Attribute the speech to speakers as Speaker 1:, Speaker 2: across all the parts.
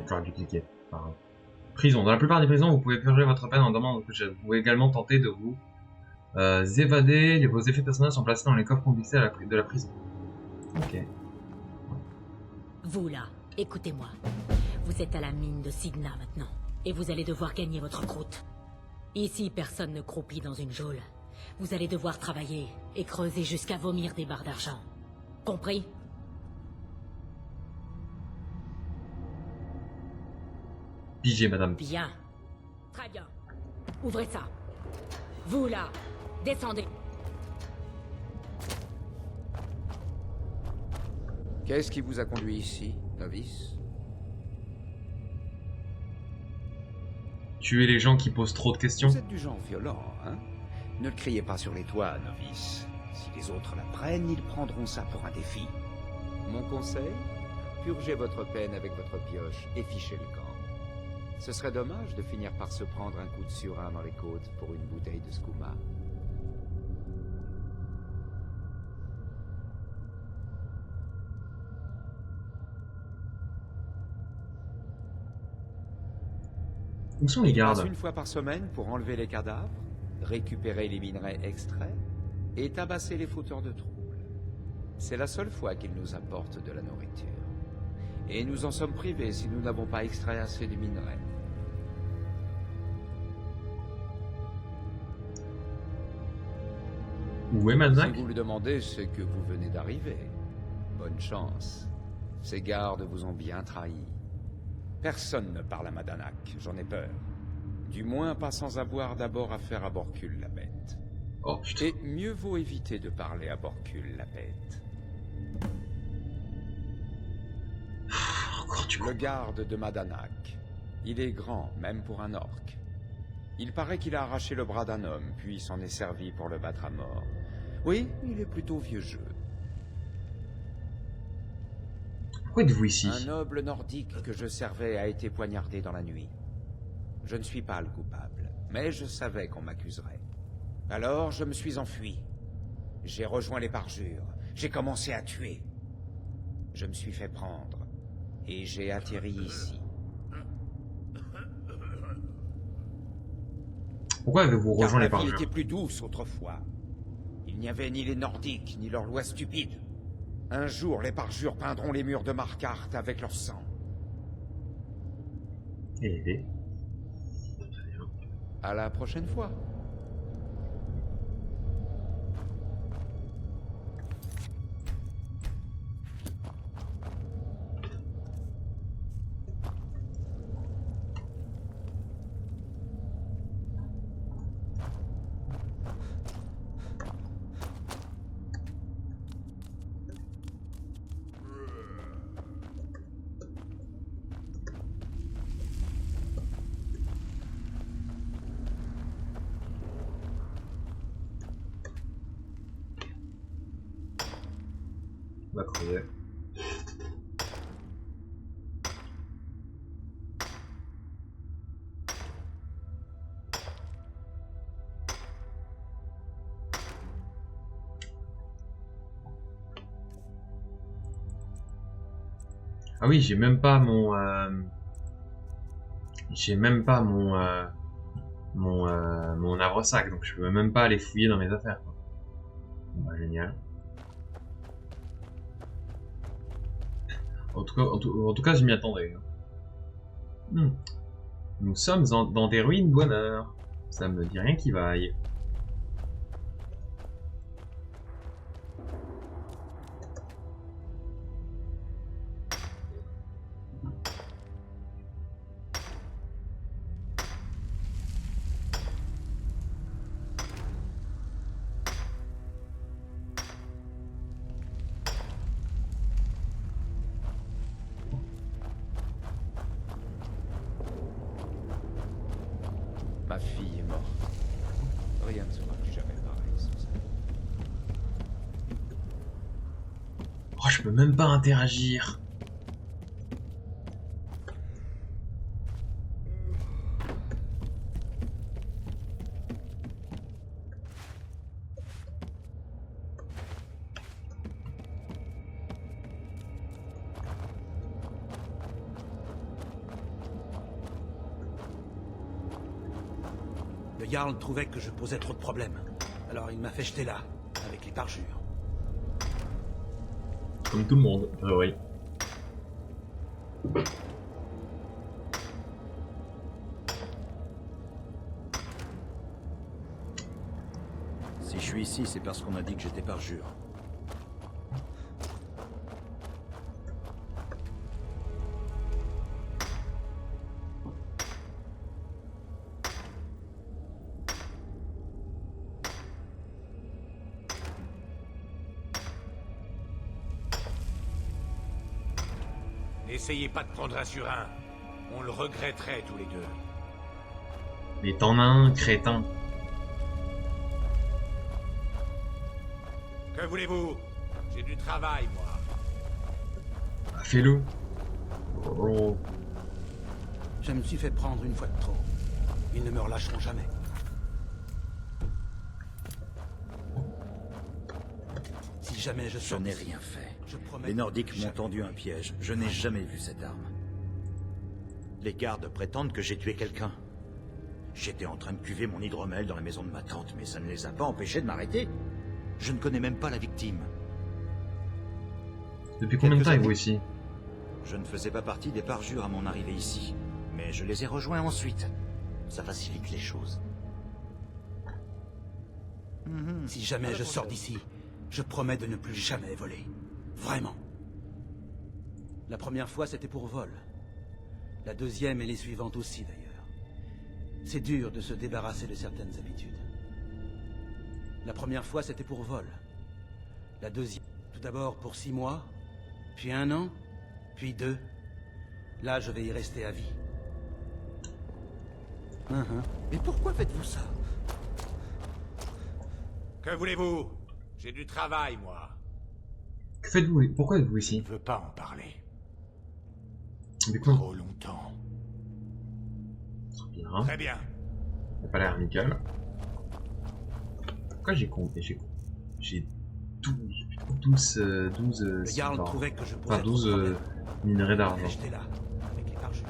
Speaker 1: j'aurais dû cliquer. Pardon. Prison. Dans la plupart des prisons, vous pouvez purger votre peine en demandant que vous pouvez également tenter de vous évader. Vos effets personnels sont placés dans les coffres convictés de la prison. Ok.
Speaker 2: Vous là, écoutez-moi. Vous êtes à la mine de Signa maintenant, et vous allez devoir gagner votre croûte. Ici, personne ne croupit dans une geôle. Vous allez devoir travailler et creuser jusqu'à vomir des barres d'argent. Compris?
Speaker 1: Pigé, madame.
Speaker 2: Bien. Très bien. Ouvrez ça. Vous là, descendez.
Speaker 3: Qu'est-ce qui vous a conduit ici, novice?
Speaker 1: Tuer les gens qui posent trop de questions.
Speaker 3: Vous êtes du genre violent, hein? Ne le criez pas sur les toits, novice. Si les autres l'apprennent, ils prendront ça pour un défi. Mon conseil? Purgez votre peine avec votre pioche et fichez le camp. Ce serait dommage de finir par se prendre un coup de surin dans les côtes pour une bouteille de skouma.
Speaker 1: Où sont les
Speaker 3: Il passe
Speaker 1: gardes?
Speaker 3: une fois par semaine pour enlever les cadavres, récupérer les minerais extraits et tabasser les fauteurs de troubles. C'est la seule fois qu'il nous apporte de la nourriture. Et nous en sommes privés si nous n'avons pas extrait assez de minerais.
Speaker 1: Où est
Speaker 3: Si
Speaker 1: Maznak?
Speaker 3: vous le demandez, c'est que vous venez d'arriver. Bonne chance. Ces gardes vous ont bien trahi. Personne ne parle à Madanak, j'en ai peur. Du moins pas sans avoir d'abord affaire à Borcul la bête.
Speaker 1: Oh putain.
Speaker 3: Et mieux vaut éviter de parler à Borcul la bête.
Speaker 1: Encore du coup.
Speaker 3: Le garde de Madanak. Il est grand, même pour un orc. Il paraît qu'il a arraché le bras d'un homme, puis s'en est servi pour le battre à mort. Oui, il est plutôt vieux jeu.
Speaker 1: Pourquoi êtes-vous ici?
Speaker 3: Un noble nordique que je servais a été poignardé dans la nuit. Je ne suis pas le coupable, mais je savais qu'on m'accuserait. Alors je me suis enfui. J'ai rejoint les parjures. J'ai commencé à tuer. Je me suis fait prendre. Et j'ai atterri ici.
Speaker 1: Pourquoi avez-vous
Speaker 3: Car
Speaker 1: rejoint
Speaker 3: la
Speaker 1: les
Speaker 3: vie
Speaker 1: parjures?
Speaker 3: était plus douce autrefois. Il n'y avait ni les Nordiques, ni leurs lois stupides. Un jour, les parjures peindront les murs de Markarth avec leur sang.
Speaker 1: Eh.
Speaker 3: À la prochaine fois.
Speaker 1: On va creuser. Ah oui, j'ai même pas mon mon havre-sac, donc je peux même pas aller fouiller dans mes affaires, quoi. Bon, bah, génial. En tout cas, je m'y attendais. Nous sommes dans des ruines d'honneur. Ça me dit rien qui vaille.
Speaker 3: Ma fille est morte. Rien ne sera plus jamais pareil sans ça.
Speaker 1: Oh, je peux même pas interagir.
Speaker 4: Le Jarl trouvait que je posais trop de problèmes. Alors il m'a fait jeter là, avec les parjures.
Speaker 1: Comme tout le monde, oui.
Speaker 5: Si je suis ici, c'est parce qu'on a dit que j'étais parjure.
Speaker 6: N'essayez pas de prendre un sur un. On le regretterait tous les deux.
Speaker 1: Mais t'en as un, crétin.
Speaker 6: Que voulez-vous? J'ai du travail, moi.
Speaker 1: Bah, fais-le. Oh.
Speaker 4: Je me suis fait prendre une fois de trop. Ils ne me relâcheront jamais. Si jamais je
Speaker 5: Je
Speaker 4: sors
Speaker 5: n'ai
Speaker 4: d'ici,
Speaker 5: rien fait.
Speaker 4: je promets
Speaker 5: Les
Speaker 4: de
Speaker 5: Nordiques
Speaker 4: ne
Speaker 5: m'ont
Speaker 4: jamais
Speaker 5: tendu un piège. Je n'ai jamais vu cette arme. Les gardes prétendent que j'ai tué quelqu'un. J'étais en train de cuver mon hydromel dans la maison de ma tante, mais ça ne les a pas empêchés de m'arrêter. Je ne connais même pas la victime.
Speaker 1: Depuis combien de temps
Speaker 5: Quelques
Speaker 1: êtes-vous
Speaker 5: années.
Speaker 1: ici?
Speaker 5: Je ne faisais pas partie des parjures à mon arrivée ici, mais je les ai rejoints ensuite. Ça facilite les choses.
Speaker 4: Si jamais je sors d'ici, je promets de ne plus jamais voler. Vraiment. La première fois, c'était pour vol. La deuxième et les suivantes aussi, d'ailleurs. C'est dur de se débarrasser de certaines habitudes. La première fois, c'était pour vol. La deuxième, tout d'abord pour 6 mois, puis 1 an, puis 2. Là, je vais y rester à vie.
Speaker 5: Mais pourquoi faites-vous ça?
Speaker 6: Que voulez-vous? J'ai du travail, moi.
Speaker 1: Que faites-vous? Pourquoi êtes-vous ici?
Speaker 6: Je veux pas en parler.
Speaker 1: Mais quoi?
Speaker 6: Trop longtemps.
Speaker 1: Bien.
Speaker 6: Très bien.
Speaker 1: Ça a pas l'air amical. Pourquoi j'ai compté? J'ai 12
Speaker 4: Le Jarl
Speaker 1: silver.
Speaker 4: trouvait que je posais
Speaker 1: Enfin,
Speaker 4: trop de
Speaker 1: 12
Speaker 4: problèmes.
Speaker 1: minerais
Speaker 4: Il m'a
Speaker 1: d'argent.
Speaker 4: fait jeter là, avec les parjures.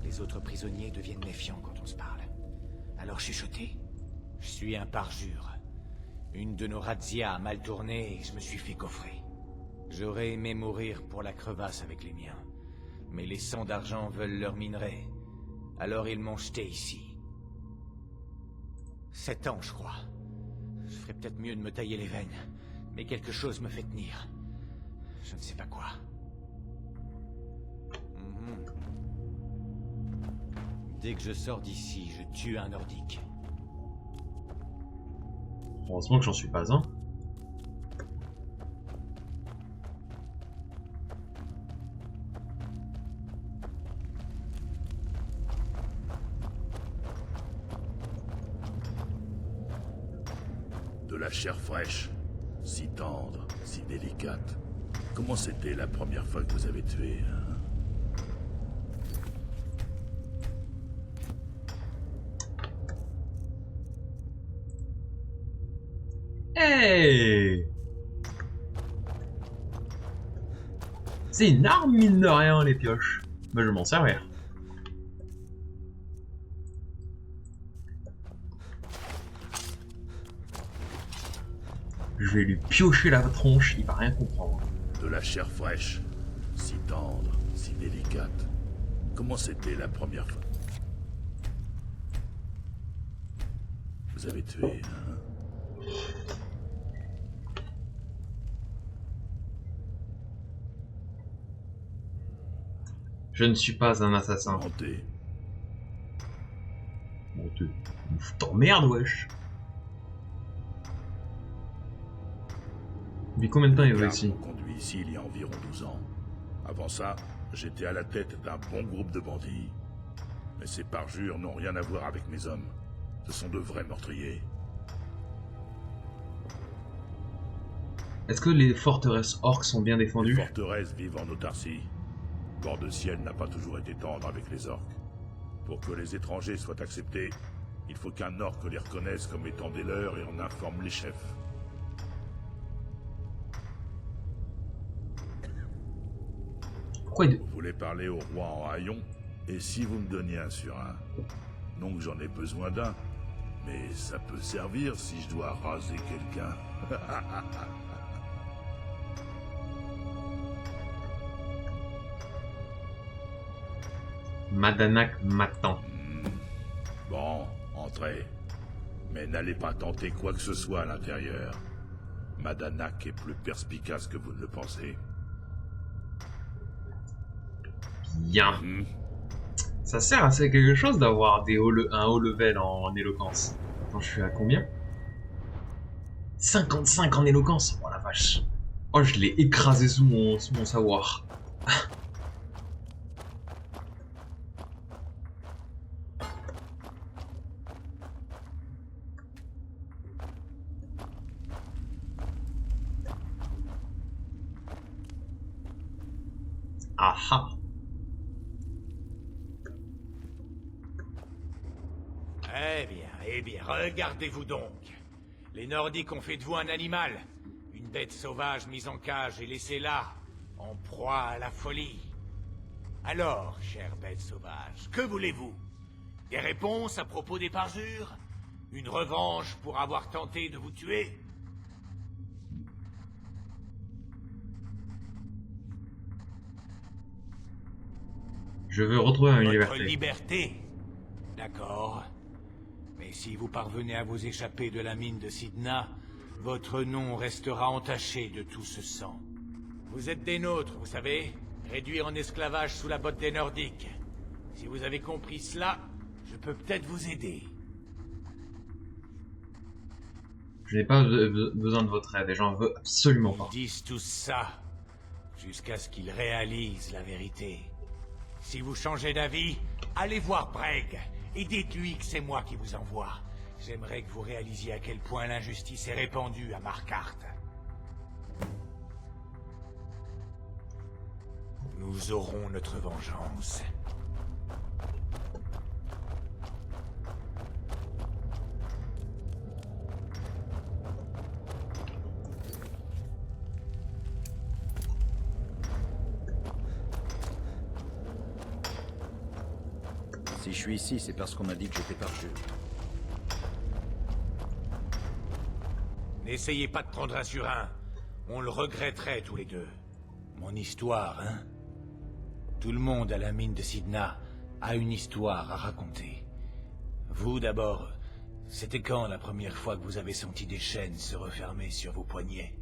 Speaker 6: Les autres prisonniers deviennent méfiants quand on se parle. Alors chuchotez. Je suis un parjure. Une de nos razzias a mal tourné et je me suis fait coffrer. J'aurais aimé mourir pour la crevasse avec les miens. Mais les sangs d'argent veulent leur minerai. Alors ils m'ont jeté ici. 7 ans, je crois. Je ferais peut-être mieux de me tailler les veines. Mais quelque chose me fait tenir. Je ne sais pas quoi. Dès que je sors d'ici, je tue un Nordique.
Speaker 1: Heureusement que j'en suis pas un.
Speaker 7: De la chair fraîche, si tendre, si délicate. Comment c'était la première fois que vous avez tué, hein?
Speaker 1: Hey! C'est une arme, mine de rien, les pioches. Bah, je vais m'en servir. Je vais lui piocher la tronche, il va rien comprendre.
Speaker 7: De la chair fraîche, si tendre, si délicate. Comment c'était la première fois? Vous avez tué, hein?
Speaker 1: Je ne suis pas un assassin.
Speaker 7: Mentez.
Speaker 1: Bon, t'emmerdes, wesh. Depuis combien de temps il va
Speaker 7: Garde
Speaker 1: ici?
Speaker 7: m'ont conduit ici il y a environ 12 ans. Avant ça, j'étais à la tête d'un bon groupe de bandits. Mais ces parjures n'ont rien à voir avec mes hommes. Ce sont de vrais meurtriers.
Speaker 1: Est-ce que les forteresses orques sont bien
Speaker 7: Les
Speaker 1: défendues?
Speaker 7: forteresses vivent en autarcie. Bord de ciel n'a pas toujours été tendre avec les orques. Pour que les étrangers soient acceptés, il faut qu'un orque les reconnaisse comme étant des leurs et en informe les chefs.
Speaker 1: Pourquoi
Speaker 7: Vous voulez parler au roi en haillons? Et si vous me donniez un sur un? Non que j'en ai besoin d'un, mais ça peut servir si je dois raser quelqu'un.
Speaker 1: Madanak m'attend.
Speaker 7: Bon, entrez. Mais n'allez pas tenter quoi que ce soit à l'intérieur. Madanak est plus perspicace que vous ne le pensez.
Speaker 1: Bien. Ça sert à quelque chose d'avoir un haut level en éloquence. Attends, je suis à combien? 55 en éloquence. Oh la vache. Oh, je l'ai écrasé sous mon savoir. Aha.
Speaker 6: Eh bien, regardez-vous donc. Les Nordiques ont fait de vous un animal. Une bête sauvage mise en cage et laissée là, en proie à la folie. Alors, chère bête sauvage, que voulez-vous? Des réponses à propos des parjures? Une revanche pour avoir tenté de vous tuer?
Speaker 1: Je veux retrouver ma
Speaker 6: Votre
Speaker 1: liberté.
Speaker 6: liberté. D'accord. Mais si vous parvenez à vous échapper de la mine de Sidna, votre nom restera entaché de tout ce sang. Vous êtes des nôtres, vous savez, réduits en esclavage sous la botte des Nordiques. Si vous avez compris cela, je peux peut-être vous aider.
Speaker 1: Je n'ai pas besoin de votre aide et j'en veux absolument pas.
Speaker 6: Ils disent tous ça, jusqu'à ce qu'ils réalisent la vérité. Si vous changez d'avis, allez voir Breg, et dites-lui que c'est moi qui vous envoie. J'aimerais que vous réalisiez à quel point l'injustice est répandue à Markarth. Nous aurons notre vengeance.
Speaker 5: Si je suis ici, c'est parce qu'on m'a dit que j'étais parjure.
Speaker 6: N'essayez pas de prendre un sur un. On le regretterait tous les deux. Mon histoire, hein? Tout le monde à la mine de Sidna a une histoire à raconter. Vous d'abord, c'était quand la première fois que vous avez senti des chaînes se refermer sur vos poignets?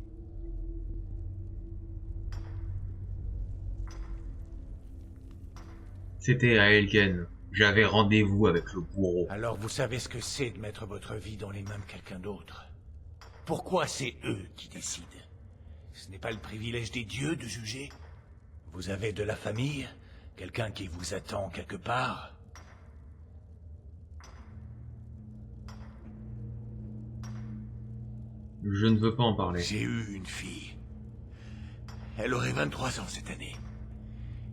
Speaker 1: C'était à Elgen. J'avais rendez-vous avec le bourreau.
Speaker 6: Alors vous savez ce que c'est de mettre votre vie dans les mains de quelqu'un d'autre. Pourquoi c'est eux qui décident? Ce n'est pas le privilège des dieux de juger? Vous avez de la famille? Quelqu'un qui vous attend quelque part?
Speaker 1: Je ne veux pas en parler.
Speaker 6: J'ai eu une fille. Elle aurait 23 ans cette année.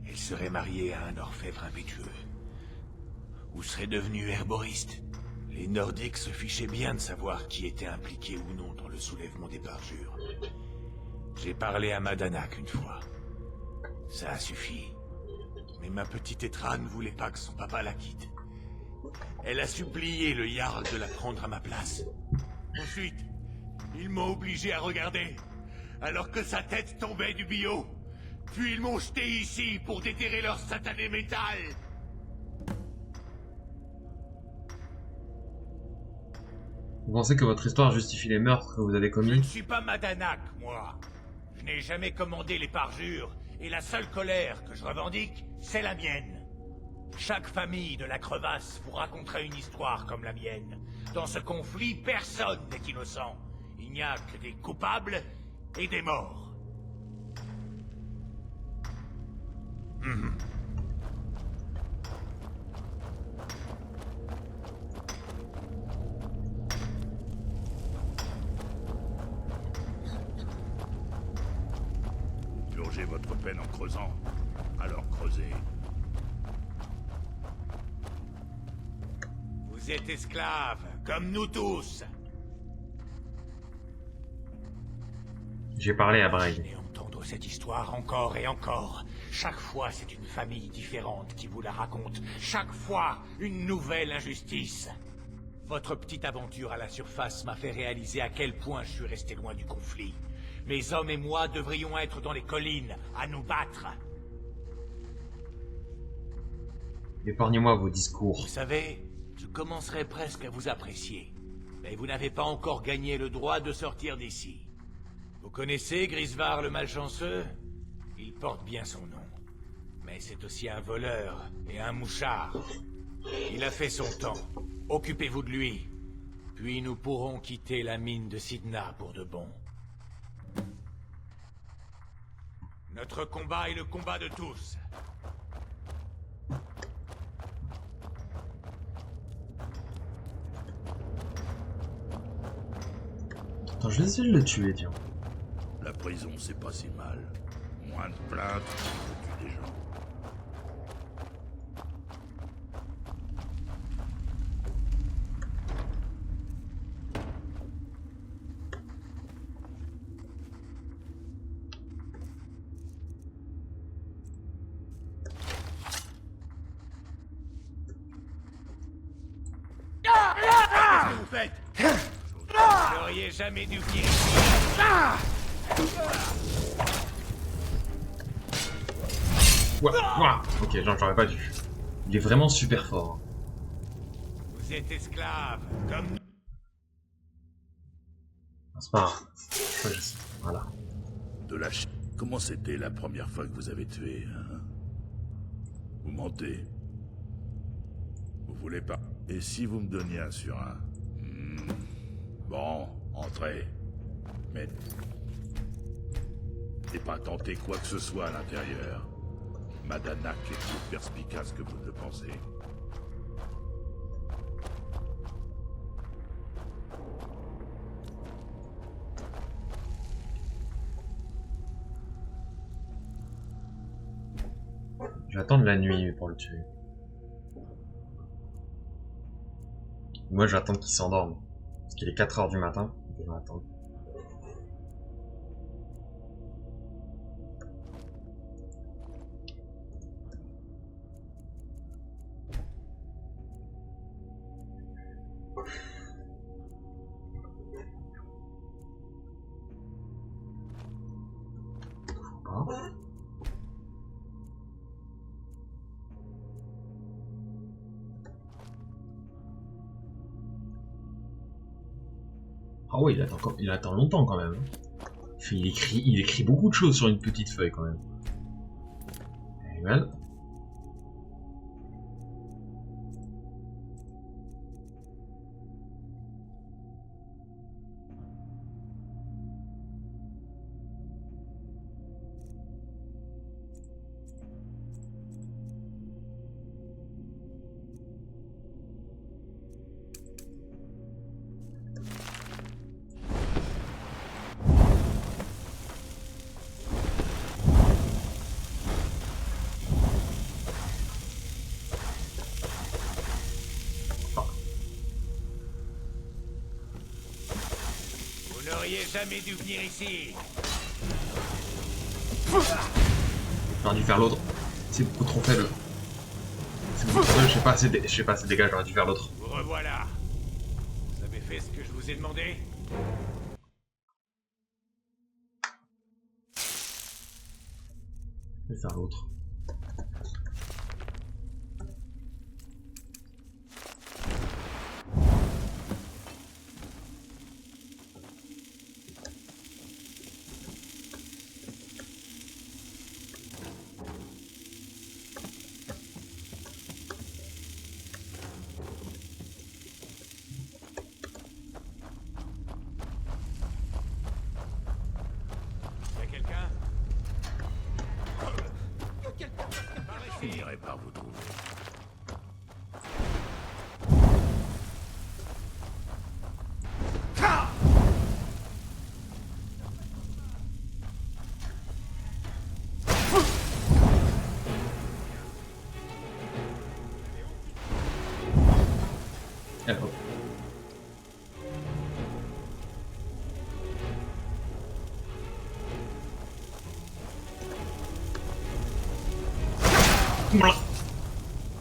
Speaker 6: Elle serait mariée à un orfèvre impétueux. Ou serait devenue herboriste. Les Nordiques se fichaient bien de savoir qui était impliqué ou non dans le soulèvement des parjures. J'ai parlé à Madanak une fois. Ça a suffi. Mais ma petite Etra ne voulait pas que son papa la quitte. Elle a supplié le Jarl de la prendre à ma place. Ensuite, ils m'ont obligé à regarder, alors que sa tête tombait du billot. Puis ils m'ont jeté ici pour déterrer leur satané métal.
Speaker 1: Vous pensez que votre histoire justifie les meurtres que vous avez
Speaker 6: Je
Speaker 1: commis?
Speaker 6: ne suis pas Madanak, moi. Je n'ai jamais commandé les parjures, et la seule colère que je revendique, c'est la mienne. Chaque famille de la crevasse vous raconterait une histoire comme la mienne. Dans ce conflit, personne n'est innocent. Il n'y a que des coupables et des morts.
Speaker 7: peine en creusant. Alors creusez.
Speaker 6: Vous êtes esclaves, comme nous tous.
Speaker 1: J'ai parlé à
Speaker 6: Je
Speaker 1: Braille.
Speaker 6: vais entendre cette histoire encore et encore. Chaque fois, c'est une famille différente qui vous la raconte. Chaque fois, une nouvelle injustice. Votre petite aventure à la surface m'a fait réaliser à quel point je suis resté loin du conflit. Mes hommes et moi devrions être dans les collines, à nous battre.
Speaker 1: Épargnez-moi vos discours.
Speaker 6: Vous savez, je commencerai presque à vous apprécier. Mais vous n'avez pas encore gagné le droit de sortir d'ici. Vous connaissez Grisvar le malchanceux? Il porte bien son nom. Mais c'est aussi un voleur et un mouchard. Il a fait son temps. Occupez-vous de lui. Puis nous pourrons quitter la mine de Sidna pour de bon. Notre combat est le combat de tous.
Speaker 1: Attends, je vais essayer de le tuer, tiens.
Speaker 7: La prison, c'est pas si mal. Moins de plaintes, on tue des gens.
Speaker 6: Qu'est-ce que vous faites? Vous n'auriez jamais dû venir ici.
Speaker 1: Ouah. Ok, j'aurais pas dû. Il est vraiment super fort.
Speaker 6: Vous êtes esclaves, comme nous.
Speaker 1: Ah, c'est pas grave. Ouais, je sais. Voilà.
Speaker 7: De la ch... Comment c'était la première fois que vous avez tué, hein? Vous mentez. Vous voulez pas... Et si vous me donniez un sur un? Bon, entrez. Mais... n'avez pas tenté quoi que ce soit à l'intérieur. Madanak est plus perspicace que vous ne le pensez.
Speaker 1: Je vais attendre la nuit pour le tuer. Moi, j'attends qu'il s'endorme. Parce qu'il est 4 h du matin. Je vais attendre. Ah ouais, il attend longtemps quand même. Il écrit beaucoup de choses sur une petite feuille quand même. Animal.
Speaker 6: Vous n'auriez jamais dû venir ici.
Speaker 1: J'aurais dû faire l'autre. C'est beaucoup trop faible. C'est beaucoup trop faible, je sais pas assez dégâts, j'aurais dû faire l'autre.
Speaker 6: Vous revoilà. Vous avez fait ce que je vous ai demandé?
Speaker 1: Je vais faire l'autre.
Speaker 6: Y'a quelqu'un?
Speaker 1: hop. Voilà.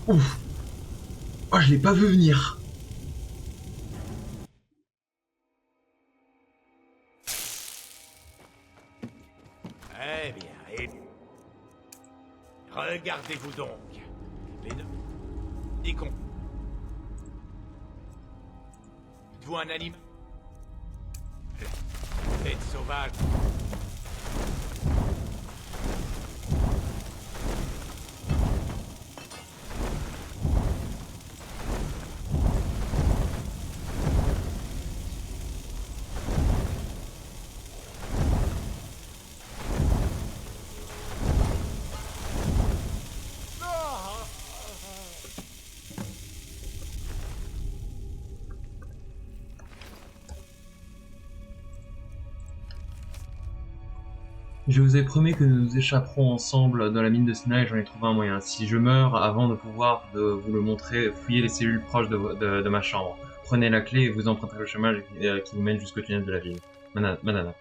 Speaker 1: Ouf. Oh, je l'ai pas vu venir.
Speaker 6: Eh bien, et... Regardez-vous donc. Les deux... Y con... Êtes-vous un animal? Bête sauvage.
Speaker 1: Je vous ai promis que nous nous échapperons ensemble dans la mine de Sina et j'en ai trouvé un moyen. Si je meurs avant de pouvoir vous le montrer, fouillez les cellules proches de ma chambre. Prenez la clé et vous empruntez le chemin qui vous mène jusqu'au tunnel de la ville. Manana.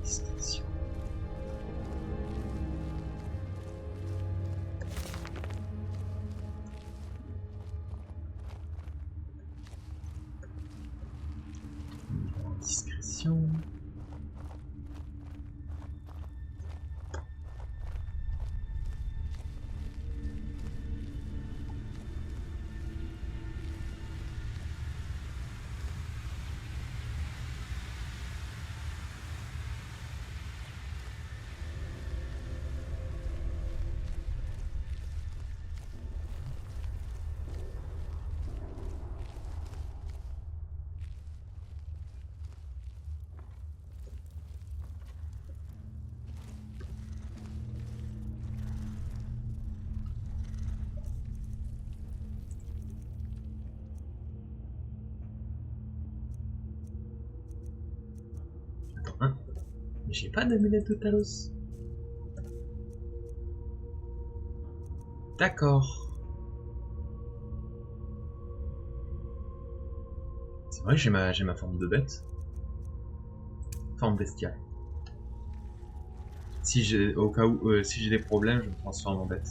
Speaker 1: Discrétion. Discrétion. Hein? Mais j'ai pas d'amulette de Talos. D'accord. C'est vrai que j'ai ma forme de bête. Forme bestiale. Si j'ai au cas où si j'ai des problèmes, je me transforme en bête.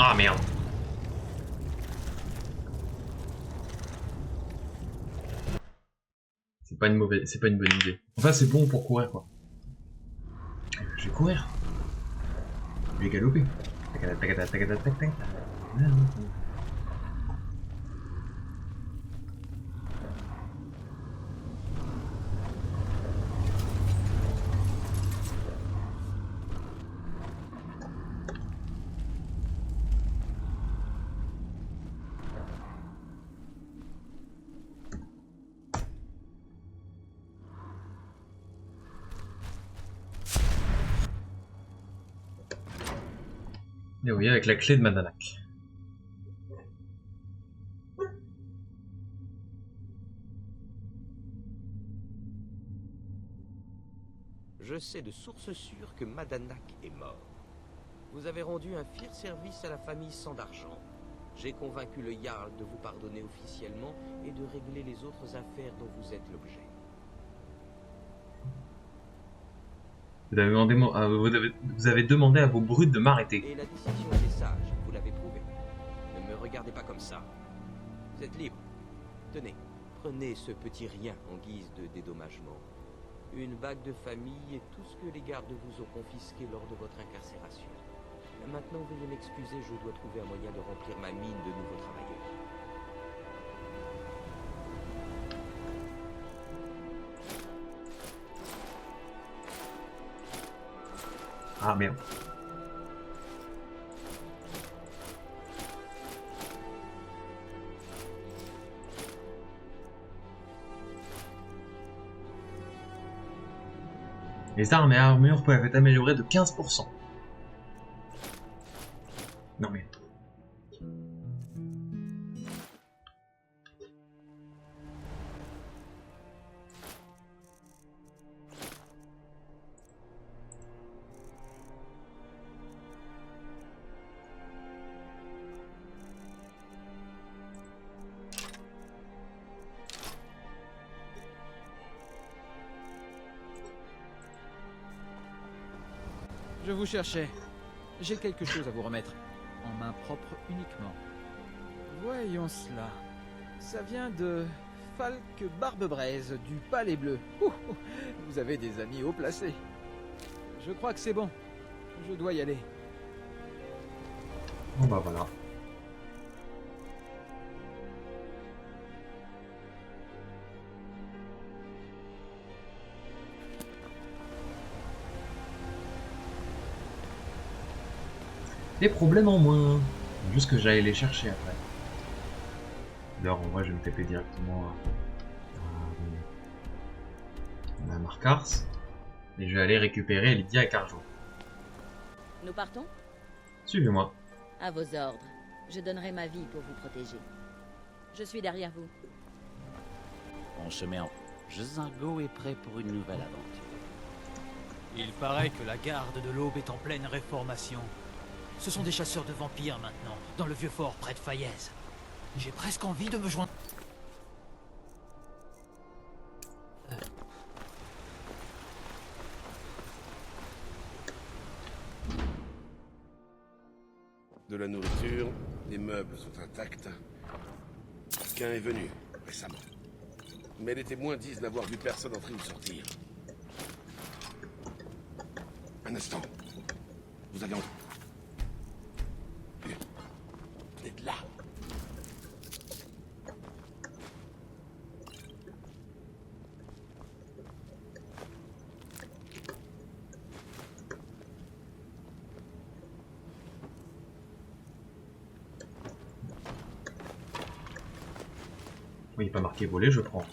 Speaker 1: Ah merde. C'est pas une bonne idée. Enfin c'est bon pour courir quoi. Je vais courir. Je vais galoper. Et oui, avec la clé de Madanak.
Speaker 8: Je sais de sources sûres que Madanak est mort. Vous avez rendu un fier service à la famille sans d'argent. J'ai convaincu le Jarl de vous pardonner officiellement et de régler les autres affaires dont vous êtes l'objet.
Speaker 1: Vous avez demandé à vos brutes de m'arrêter.
Speaker 8: Et la décision était sage. regardez pas comme ça. Vous êtes libre. Tenez, prenez ce petit rien en guise de dédommagement. Une bague de famille et tout ce que les gardes vous ont confisqué lors de votre incarcération. Maintenant, veuillez m'excuser, je dois trouver un moyen de remplir ma mine de nouveaux travailleurs.
Speaker 1: Ah merde. Les armes et armures peuvent être améliorées de 15%. Non mais...
Speaker 9: Je vous cherchais. J'ai quelque chose à vous remettre. En main propre uniquement. Voyons cela. Ça vient de Falk Barbebraise du Palais Bleu. Ouh, vous avez des amis haut placés. Je crois que c'est bon. Je dois y aller.
Speaker 1: Bon bah voilà. Des problèmes en moins. Juste que j'allais les chercher après. D'ailleurs, en vrai, je vais me taper directement à Markars. Et je vais aller récupérer Lydia et Carjo.
Speaker 2: Nous partons?
Speaker 1: Suivez-moi.
Speaker 2: À vos ordres. Je donnerai ma vie pour vous protéger. Je suis derrière vous.
Speaker 10: On se met en... Zargo est prêt pour une nouvelle aventure.
Speaker 11: Il paraît que la garde de l'Aube est en pleine réformation. Ce sont des chasseurs de vampires maintenant, dans le vieux fort près de Faillaise. J'ai presque envie de me joindre.
Speaker 12: De la nourriture, les meubles sont intacts. Quelqu'un est venu, récemment. Mais les témoins disent n'avoir vu personne entrer ou sortir. Un instant. Vous avez entendu? Vous êtes là.
Speaker 1: Oui, il n'est pas marqué voler, je prends.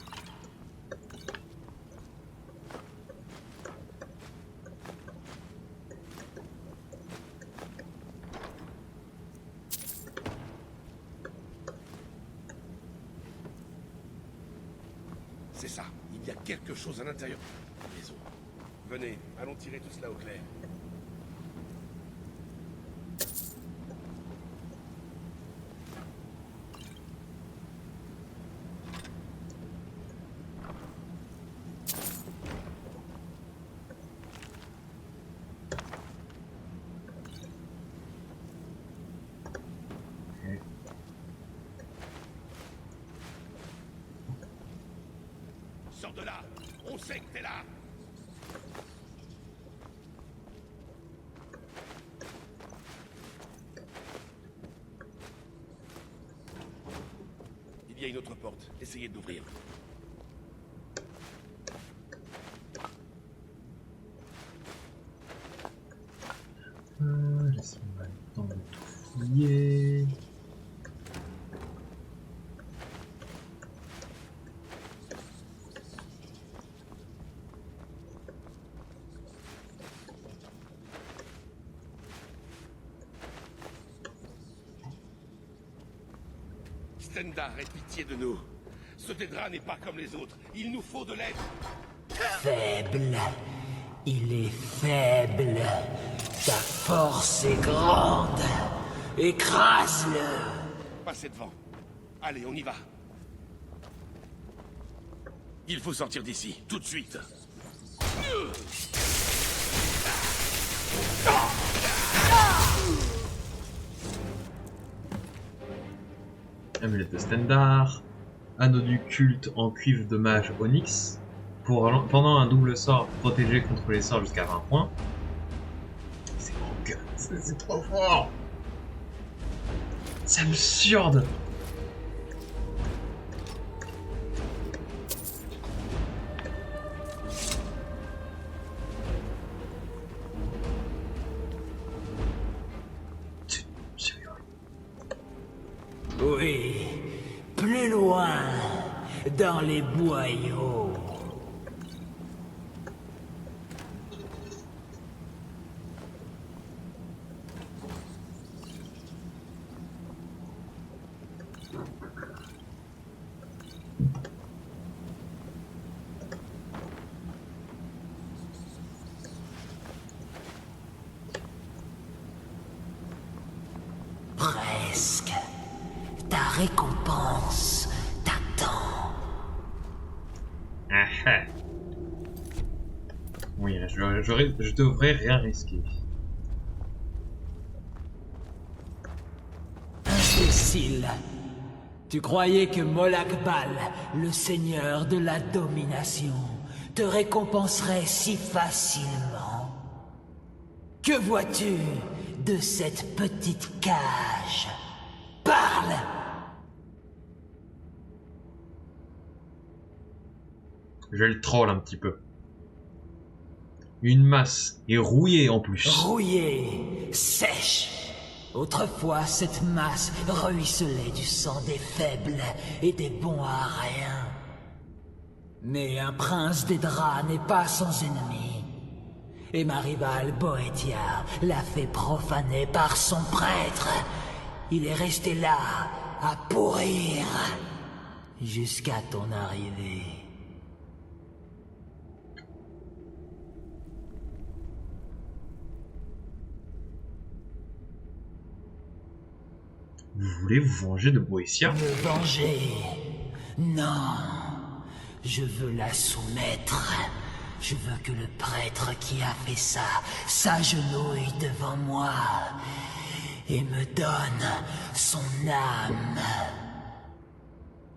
Speaker 12: C'est ça. Il y a quelque chose à l'intérieur de la maison. Venez, allons tirer tout cela au clair. Sors de là! On sait que t'es là! Il y a une autre porte. Essayez de l'ouvrir.
Speaker 1: Laisse-moi le temps de tout fouiller.
Speaker 12: Stendarr, aie pitié de nous. Ce Dédra n'est pas comme les autres. Il nous faut de l'aide.
Speaker 13: Faible. Il est faible. Ta force est grande. Écrase-le.
Speaker 12: Passez devant. Allez, on y va. Il faut sortir d'ici, tout de suite.
Speaker 1: Amulette de Stendar. Anneau du culte en cuivre de mage Onyx. Pendant un double sort, protégé contre les sorts jusqu'à 20 points. C'est trop fort. C'est absurde.
Speaker 13: Oui, plus loin, dans les boyaux. Presque. Ta récompense t'attend.
Speaker 1: Ah ah. Oui, je devrais rien risquer.
Speaker 13: Imbécile. Tu croyais que Molakbal, le seigneur de la domination, te récompenserait si facilement? Que vois-tu de cette petite cage? Parle!
Speaker 1: Je le troll un petit peu. Une masse, et rouillée en plus.
Speaker 13: Rouillée, sèche. Autrefois, cette masse ruisselait du sang des faibles et des bons à rien. Mais un prince des draps n'est pas sans ennemi. Et ma rivale Boetia l'a fait profaner par son prêtre. Il est resté là, à pourrir, jusqu'à ton arrivée.
Speaker 1: Vous voulez vous venger de Boetia?
Speaker 13: Me venger? Non. Je veux la soumettre. Je veux que le prêtre qui a fait ça s'agenouille devant moi et me donne son âme.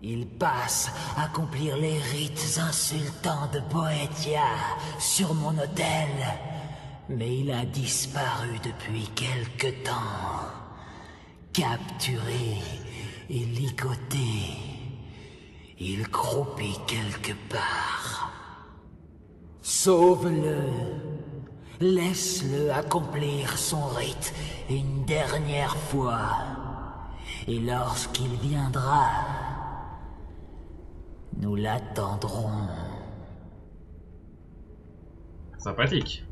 Speaker 13: Il passe accomplir les rites insultants de Boetia sur mon autel, mais il a disparu depuis quelque temps. Capturé et ligoté, il croupit quelque part. Sauve-le. Laisse-le accomplir son rite une dernière fois. Et lorsqu'il viendra, nous l'attendrons.
Speaker 1: Sympathique.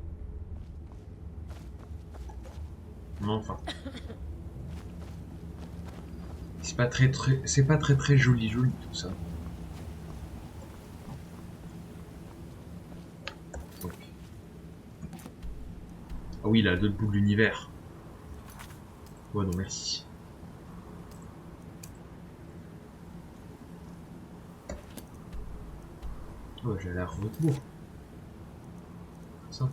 Speaker 1: Mais enfin. C'est pas très joli tout ça. Donc. Ah oui, il a d'autres boules d'univers. Ouais, non, merci. Oh, j'ai l'air retour. Ça.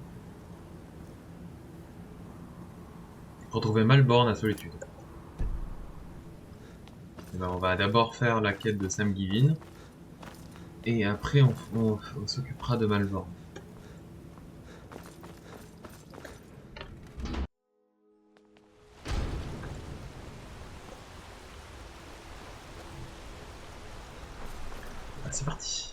Speaker 1: Retrouver Malborn à Solitude. Et ben, on va d'abord faire la quête de Sam Givin. Et après, on s'occupera de Malborn. Ah, c'est parti.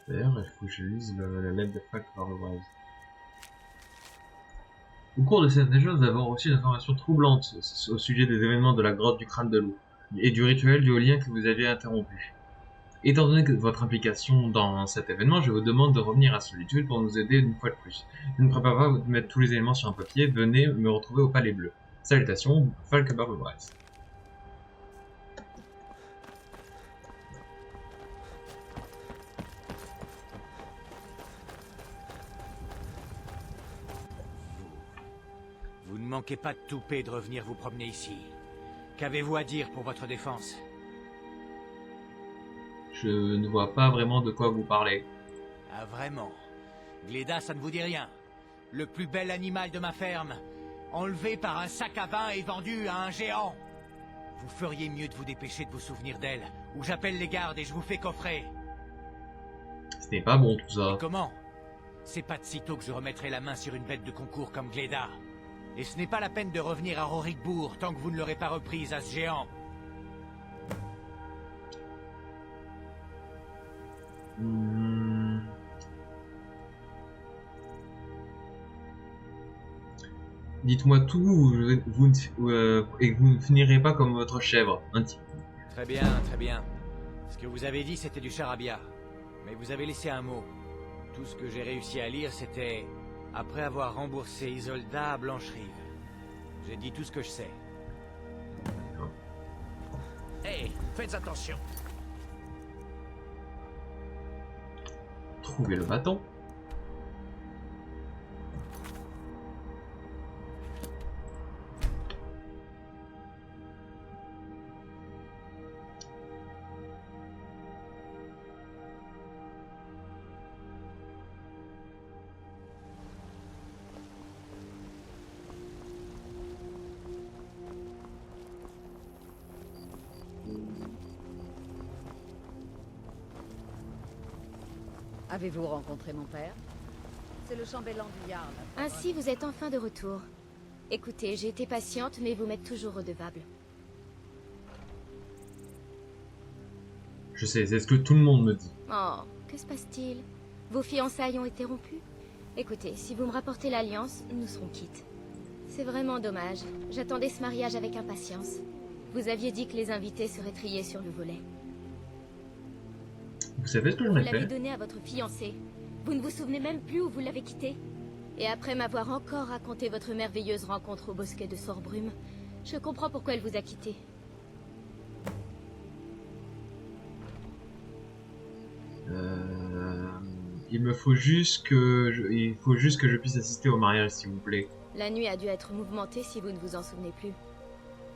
Speaker 1: D'ailleurs, il faut que je lise la lettre de Falk Barlowise. Au cours de cette légende, nous avons reçu une information troublante au sujet des événements de la grotte du crâne de loup et du rituel du haut lien que vous aviez interrompu. Étant donné que votre implication dans cet événement, je vous demande de revenir à Solitude pour nous aider une fois de plus. Je ne prépare pas de mettre tous les éléments sur un papier, venez me retrouver au Palais Bleu. Salutations, Falk Barlowise.
Speaker 6: Vous ne manquez pas de toupet de revenir vous promener ici. Qu'avez-vous à dire pour votre défense?
Speaker 1: Je ne vois pas vraiment de quoi vous parlez.
Speaker 6: Ah vraiment? Gléda, ça ne vous dit rien? Le plus bel animal de ma ferme, enlevé par un sac à vin et vendu à un géant. Vous feriez mieux de vous dépêcher de vous souvenir d'elle, ou j'appelle les gardes et je vous fais coffrer.
Speaker 1: C'était pas bon tout ça.
Speaker 6: Et comment? C'est pas de sitôt que je remettrai la main sur une bête de concours comme Gléda. Et ce n'est pas la peine de revenir à Rorikbourg tant que vous ne l'aurez pas reprise à ce géant.
Speaker 1: Dites-moi tout et vous ne finirez pas comme votre chèvre.
Speaker 6: Très bien, très bien. Ce que vous avez dit, c'était du charabia. Mais vous avez laissé un mot. Tout ce que j'ai réussi à lire, c'était... Après avoir remboursé Isolda à Blancherive. J'ai dit tout ce que je sais.
Speaker 5: Hey, faites attention.
Speaker 1: Trouvez le bâton.
Speaker 14: Avez-vous rencontré mon père? C'est le chambellan du Jarl.
Speaker 15: Ainsi, vous êtes enfin de retour. Écoutez, j'ai été patiente, mais vous m'êtes toujours redevable.
Speaker 1: Je sais, c'est ce que tout le monde me dit.
Speaker 15: Oh, que se passe-t-il? Vos fiançailles ont été rompues? Écoutez, si vous me rapportez l'alliance, nous serons quittes. C'est vraiment dommage. J'attendais ce mariage avec impatience. Vous aviez dit que les invités seraient triés sur le volet.
Speaker 1: Vous savez ce que j'en ai
Speaker 15: Vous l'avez
Speaker 1: fait?
Speaker 15: donné à votre fiancé. Vous ne vous souvenez même plus où vous l'avez quitté. Et après m'avoir encore raconté votre merveilleuse rencontre au bosquet de Sorbrume, je comprends pourquoi elle vous a quitté.
Speaker 1: Il faut juste que je puisse assister au mariage, s'il vous plaît.
Speaker 15: La nuit a dû être mouvementée si vous ne vous en souvenez plus.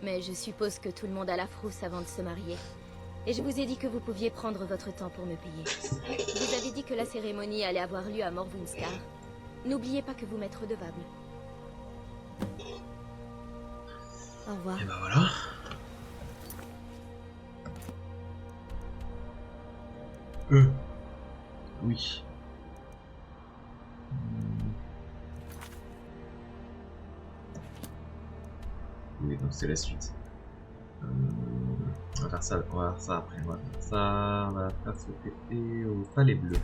Speaker 15: Mais je suppose que tout le monde a la frousse avant de se marier. Et je vous ai dit que vous pouviez prendre votre temps pour me payer. Vous avez dit que la cérémonie allait avoir lieu à Morvunskar. N'oubliez pas que vous m'êtes redevable. Au revoir.
Speaker 1: Et ben voilà. Oui. Oui, donc c'est la suite. On va faire ça après. On va faire ça. On va faire ce pété au palais bleu.